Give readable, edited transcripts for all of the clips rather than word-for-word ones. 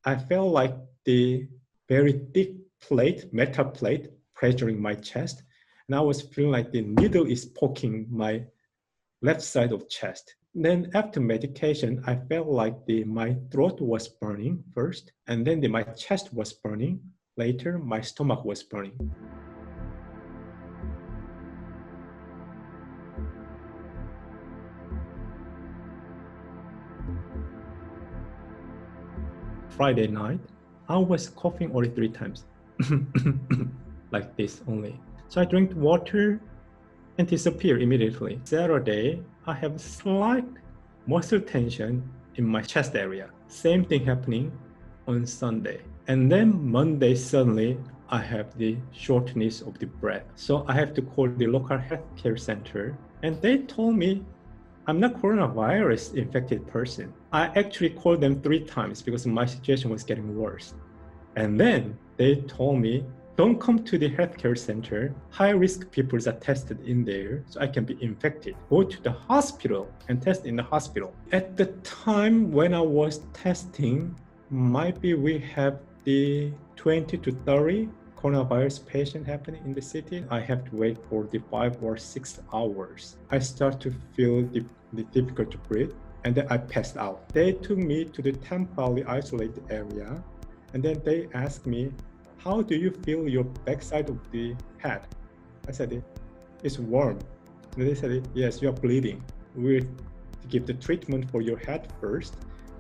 I felt like the very thick plate, metal plate, pressuring my chest. And I was feeling like the needle is poking my left side of chest. Then after medication, I felt like my throat was burning first, and then my chest was burning. Later, my stomach was burning. Friday night, I was coughing only 3 times, like this only. So I drank water and disappeared immediately. Saturday, I have slight muscle tension in my chest area. Same thing happening on Sunday. And then Monday, suddenly, I have the shortness of the breath. So I have to call the local healthcare center. And they told me I'm not coronavirus infected person. I actually called them 3 times because my situation was getting worse. And then they told me, don't come to the healthcare center. High-risk people are tested in there, so I can be infected. Go to the hospital and test in the hospital. At the time when I was testing, might be we have the 20 to 30 coronavirus patient happening in the city. I have to wait for the 5 or 6 hours. I start to feel the difficult to breathe, and then I passed out. They took me to the temporarily isolated area, and then they asked me, how do you feel your backside of the head? I said, it's warm. And they said, yes, you are bleeding. We'll give the treatment for your head first,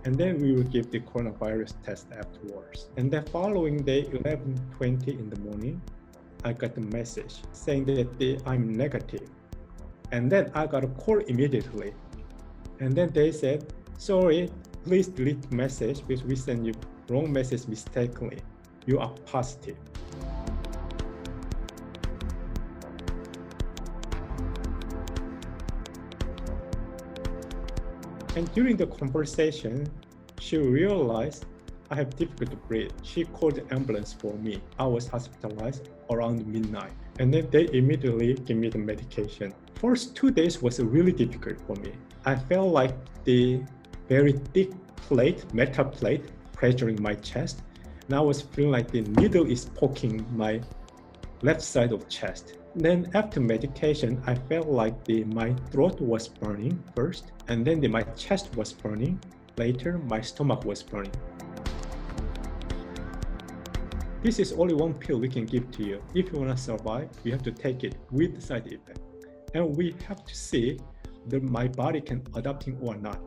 and then we will give the coronavirus test afterwards. And the following day, 11:20 in the morning, I got a message saying that I'm negative. And then I got a call immediately. And then they said, sorry, please delete the message because we sent you wrong message mistakenly. You are positive. And during the conversation, she realized I have difficulty to breathe. She called the ambulance for me. I was hospitalized around midnight. And then they immediately gave me the medication. First 2 days was really difficult for me. I felt like the very thick plate, metal plate, pressuring my chest. And I was feeling like the needle is poking my left side of chest. Then after medication, I felt like my throat was burning first, and then my chest was burning. Later, my stomach was burning. This is only one pill we can give to you. If you want to survive, you have to take it with side effect. And we have to see that my body can adapting or not.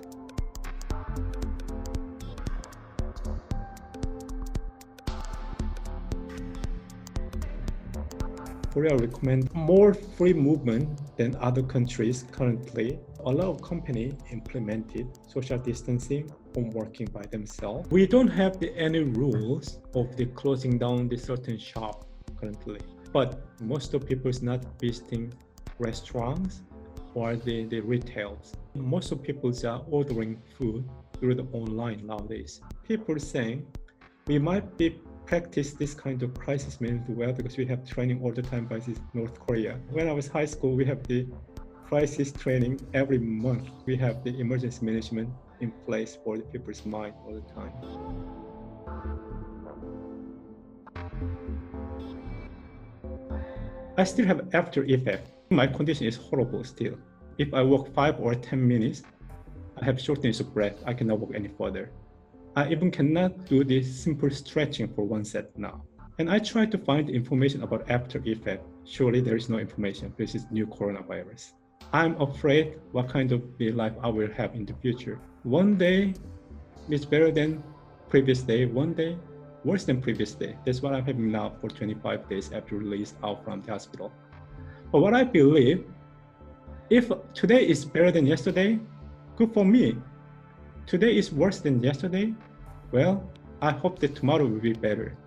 Korea recommends more free movement than other countries currently. A lot of companies implemented social distancing, home working by themselves. We don't have any rules of the closing down the certain shop currently. But most of people is not visiting restaurants or the retails. Most of people are ordering food through the online nowadays. People saying we might be practice this kind of crisis management well because we have training all the time by North Korea. When I was high school, we have the crisis training every month. We have the emergency management in place for the people's mind all the time. I still have after effect. My condition is horrible still. If I walk 5 or 10 minutes, I have shortness of breath. I cannot walk any further. I even cannot do this simple stretching for 1 set now. And I try to find information about after effect. Surely there is no information. This is new coronavirus. I'm afraid what kind of life I will have in the future. One day is better than previous day. One day worse than previous day. That's what I'm having now for 25 days after release out from the hospital. But what I believe, if today is better than yesterday, good for me. Today is worse than yesterday, well, I hope that tomorrow will be better.